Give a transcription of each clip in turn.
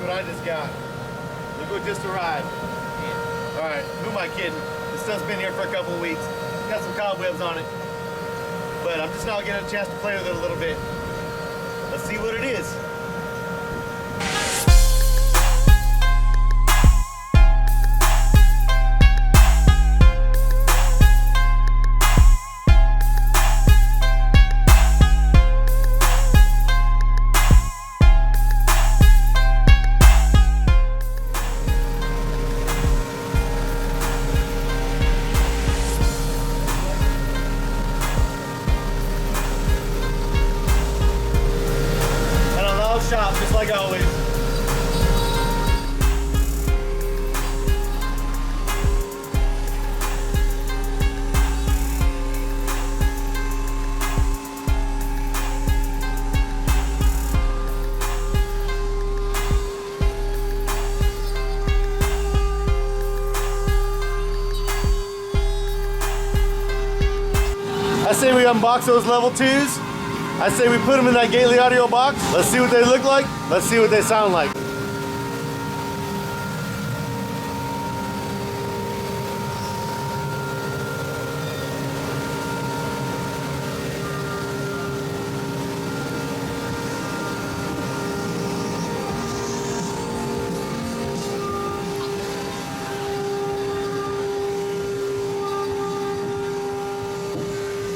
what I just got. Look what just arrived. Alright, who am I kidding? This stuff's been here for a couple of weeks. Got some cobwebs on it. But I'm just now getting a chance to play with it a little bit. Let's see what it is. Shop just like always. I say we unbox those level 2s. I say we put them in that Gately audio box. Let's see what they look like. Let's see what they sound like.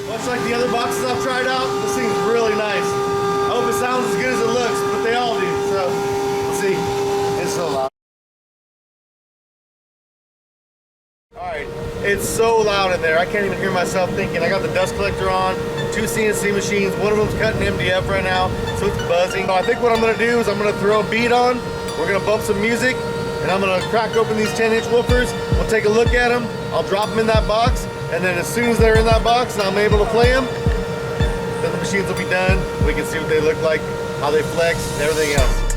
Much like the other boxes I've tried out, this thing's really nice. I hope it sounds as good as it looks, but they all do, so let's see. It's so loud. Alright, it's so loud in there, I can't even hear myself thinking. I got the dust collector on, 2 CNC machines, one of them's cutting MDF right now, so it's buzzing. So I think what I'm going to do is I'm going to throw a beat on, we're going to bump some music, and I'm going to crack open these 10-inch woofers. We'll take a look at them, I'll drop them in that box, and then as soon as they're in that box and I'm able to play them, then the machines will be done. We can see what they look like, how they flex, and everything else.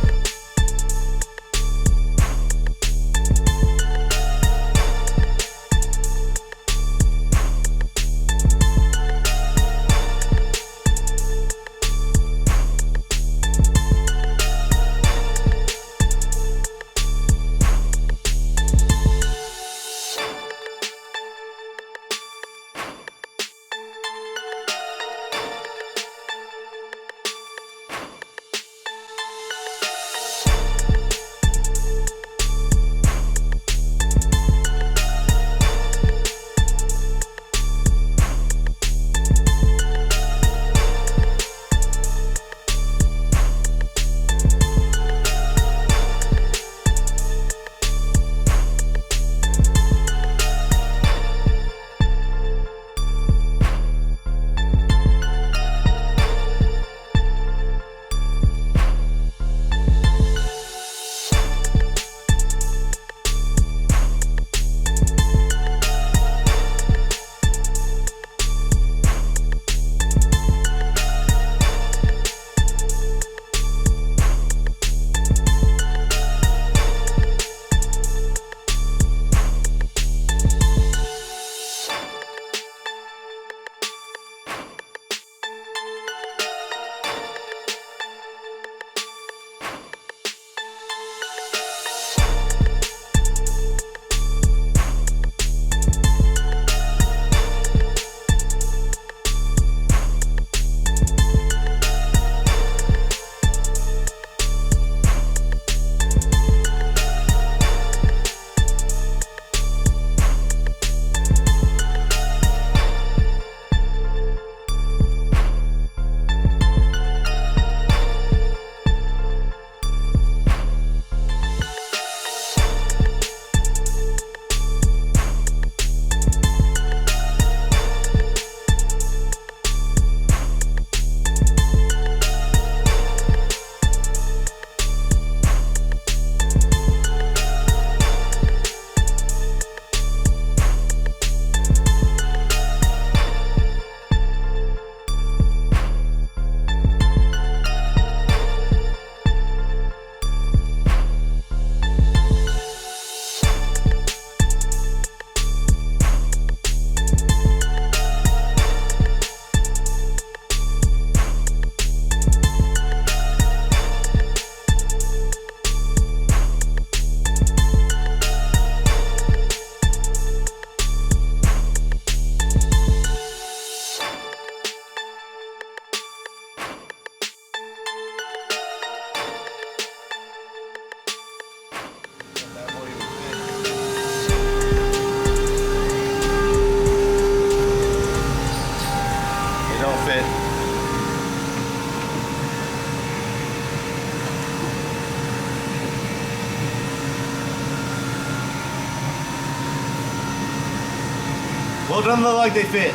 Well, it doesn't look like they fit.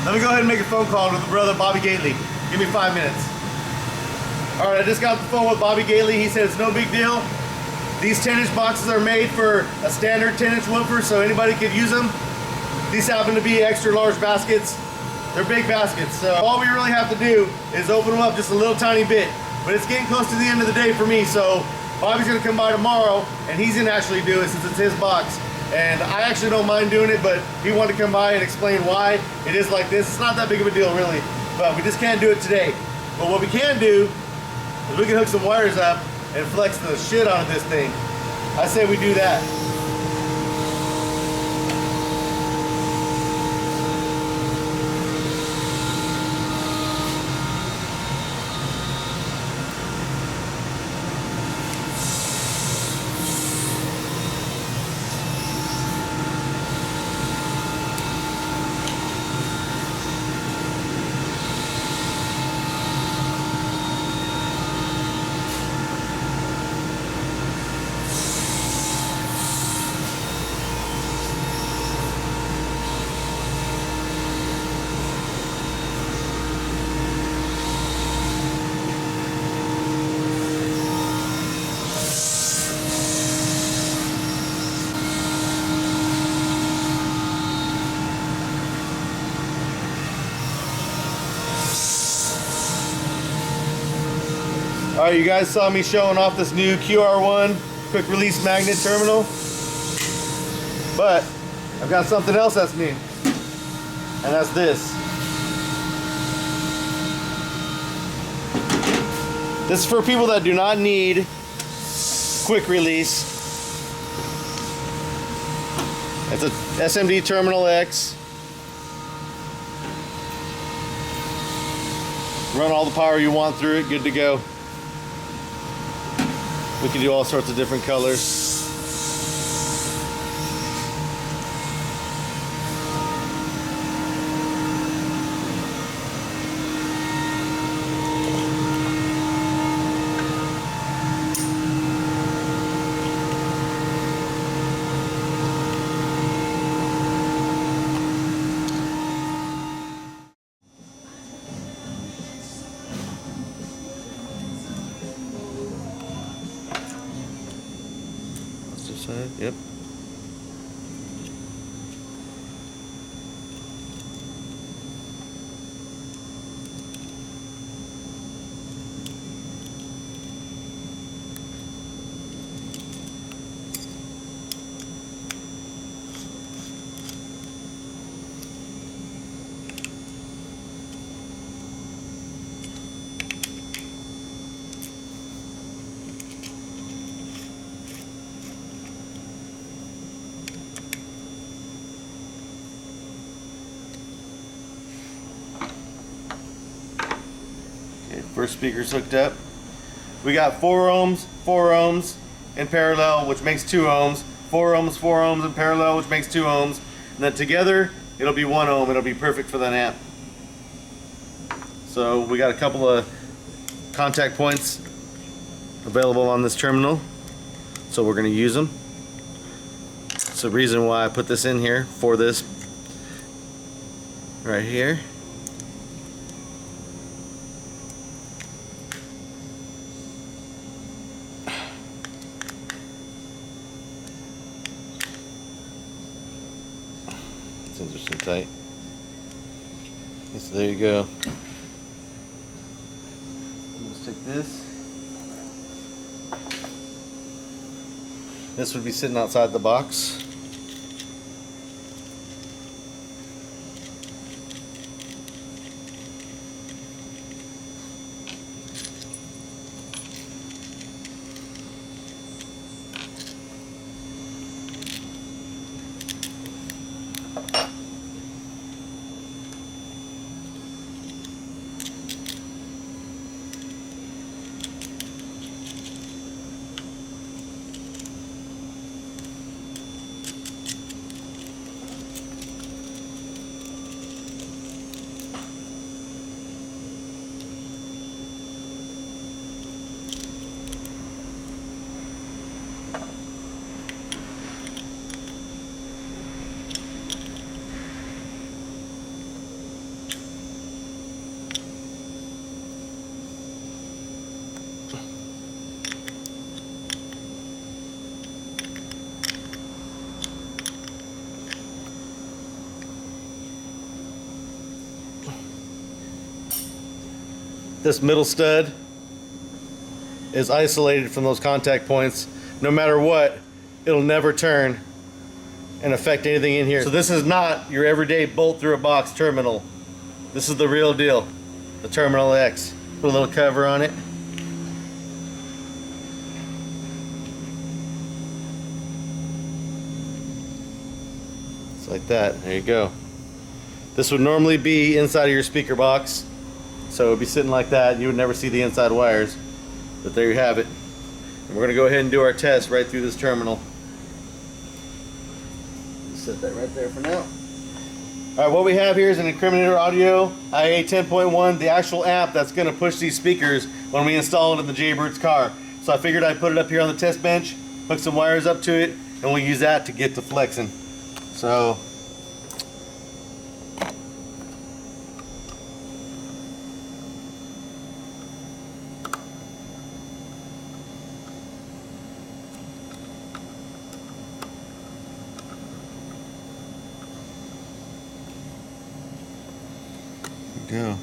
Let me go ahead and make a phone call to the brother Bobby Gately. Give me 5 minutes. All right, I just got the phone with Bobby Gately. He said it's no big deal. These 10-inch boxes are made for a standard 10-inch woofer, so anybody could use them. These happen to be extra large baskets. They're big baskets, so all we really have to do is open them up just a little tiny bit. But it's getting close to the end of the day for me, so Bobby's gonna come by tomorrow, and he's gonna actually do it since it's his box. And I actually don't mind doing it, but he wanted to come by and explain why it is like this. It's not that big of a deal, really, but we just can't do it today. But what we can do is we can hook some wires up and flex the shit out of this thing. I say we do that. All right, you guys saw me showing off this new QR1 quick release magnet terminal, but I've got something else that's new, and that's this. This is for people that do not need quick release. It's a SMD Terminal X. Run all the power you want through it, good to go. We can do all sorts of different colors. Yep. First speaker's hooked up. We got 4 ohms in parallel, which makes 2 ohms. 4 ohms in parallel, which makes 2 ohms. And then together, it'll be 1 ohm. It'll be perfect for that amp. So we got a couple of contact points available on this terminal. So we're going to use them. It's the reason why I put this in here for this right here. Interesting tight. So there you go. Let's take this. This would be sitting outside the box. this middle stud is isolated from those contact points. No matter what, it'll never turn and affect anything in here. So this is not your everyday bolt through a box terminal. This is the real deal, the Terminal X. Put a little cover on it. It's like that, there you go. This would normally be inside of your speaker box. So it would be sitting like that, and you would never see the inside wires. But there you have it. And we're gonna go ahead and do our test right through this terminal. Set that right there for now. All right, what we have here is an incriminator audio, IA 10.1, the actual amp that's gonna push these speakers when we install it in the Jaybirds car. So I figured I'd put it up here on the test bench, hook some wires up to it, and we'll use that to get to flexing. So, go.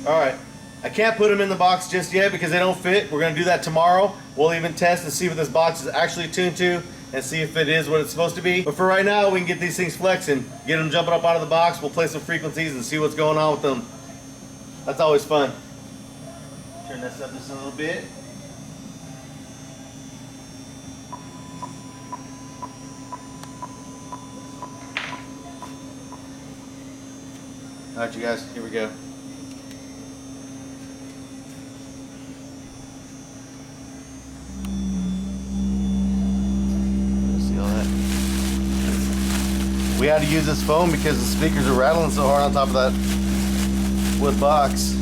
Alright, I can't put them in the box just yet because they don't fit. We're going to do that tomorrow. We'll even test and see what this box is actually tuned to and see if it is what it's supposed to be. But for right now, we can get these things flexing, get them jumping up out of the box. We'll play some frequencies and see what's going on with them. That's always fun. Turn this up just a little bit. Alright, you guys, here we go. We had to use this foam because the speakers are rattling so hard on top of that wood box.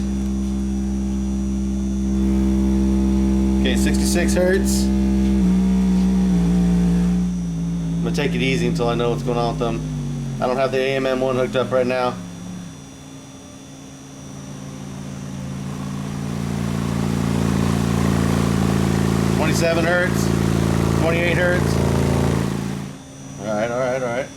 Okay, 66 hertz. I'm gonna take it easy until I know what's going on with them. I don't have the AMM1 hooked up right now. $27 hertz, 28 hertz. Alright, alright, alright.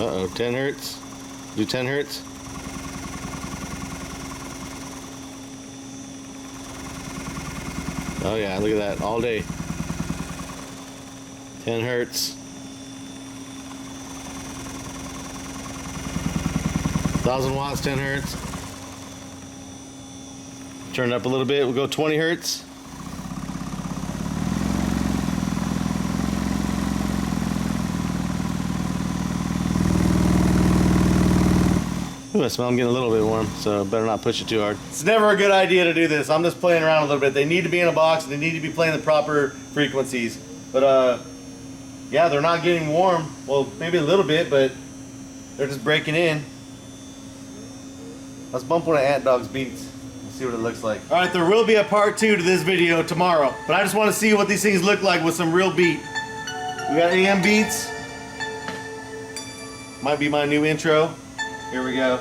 Uh-oh, 10 hertz. Do 10 hertz. Oh yeah, look at that, all day. 10 hertz. 1000 watts, 10 hertz. Turn it up a little bit, we'll go 20 hertz. Ooh, I smell them getting a little bit warm, so better not push it too hard. It's never a good idea to do this. I'm just playing around a little bit. They need to be in a box and they need to be playing the proper frequencies. But yeah, they're not getting warm. Well, maybe a little bit, but they're just breaking in. Let's bump one of Ant Dog's beats and see what it looks like. All right, there will be a part 2 to this video tomorrow, but I just want to see what these things look like with some real beat. We got AM beats. Might be my new intro. Here we go.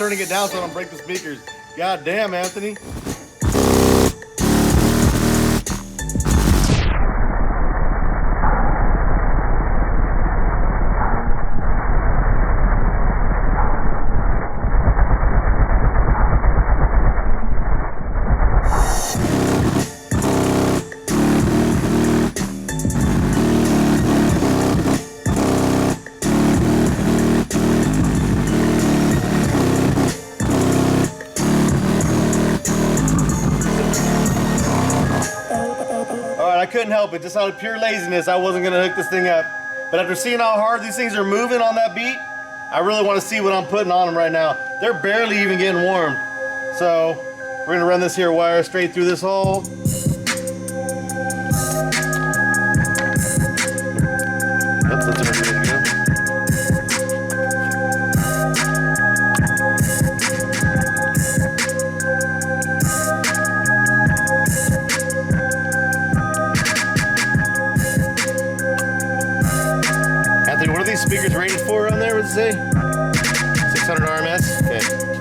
turning it down so I don't break the speakers. God damn, Anthony. I couldn't help it. Just out of pure laziness, I wasn't gonna hook this thing up. But after seeing how hard these things are moving on that beat, I really want to see what I'm putting on them right now. They're barely even getting warm. So we're gonna run this here wire straight through this hole. That's already ready to go. What are these speakers rated for on there? What does it say? 600 RMS? Okay.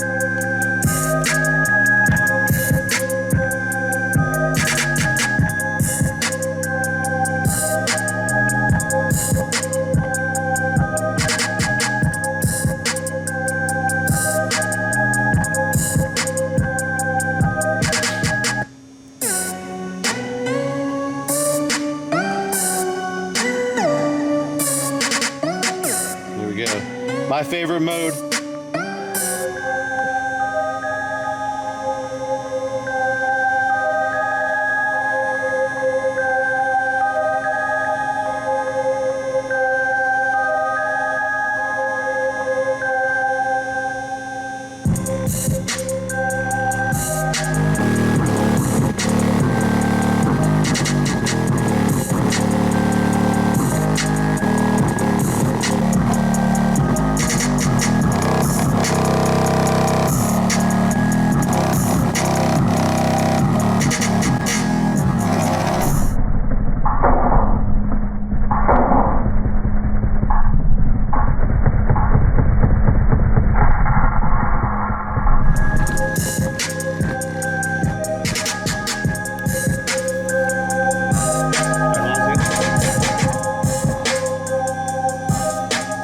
My favorite mode.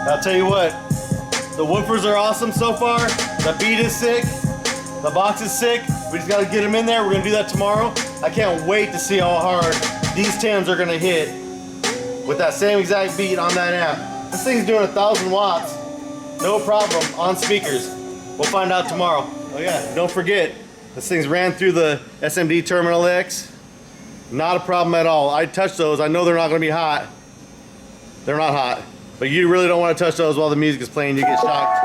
I'll tell you what, the woofers are awesome so far. The beat is sick. The box is sick. We just got to get them in there. We're going to do that tomorrow. I can't wait to see how hard these Tims are going to hit with that same exact beat on that amp. This thing's doing 1,000 watts. No problem on speakers. We'll find out tomorrow. Oh yeah, don't forget, this thing's ran through the SMD Terminal X. Not a problem at all. I touched those. I know they're not going to be hot. They're not hot. But you really don't want to touch those while the music is playing. You get shocked.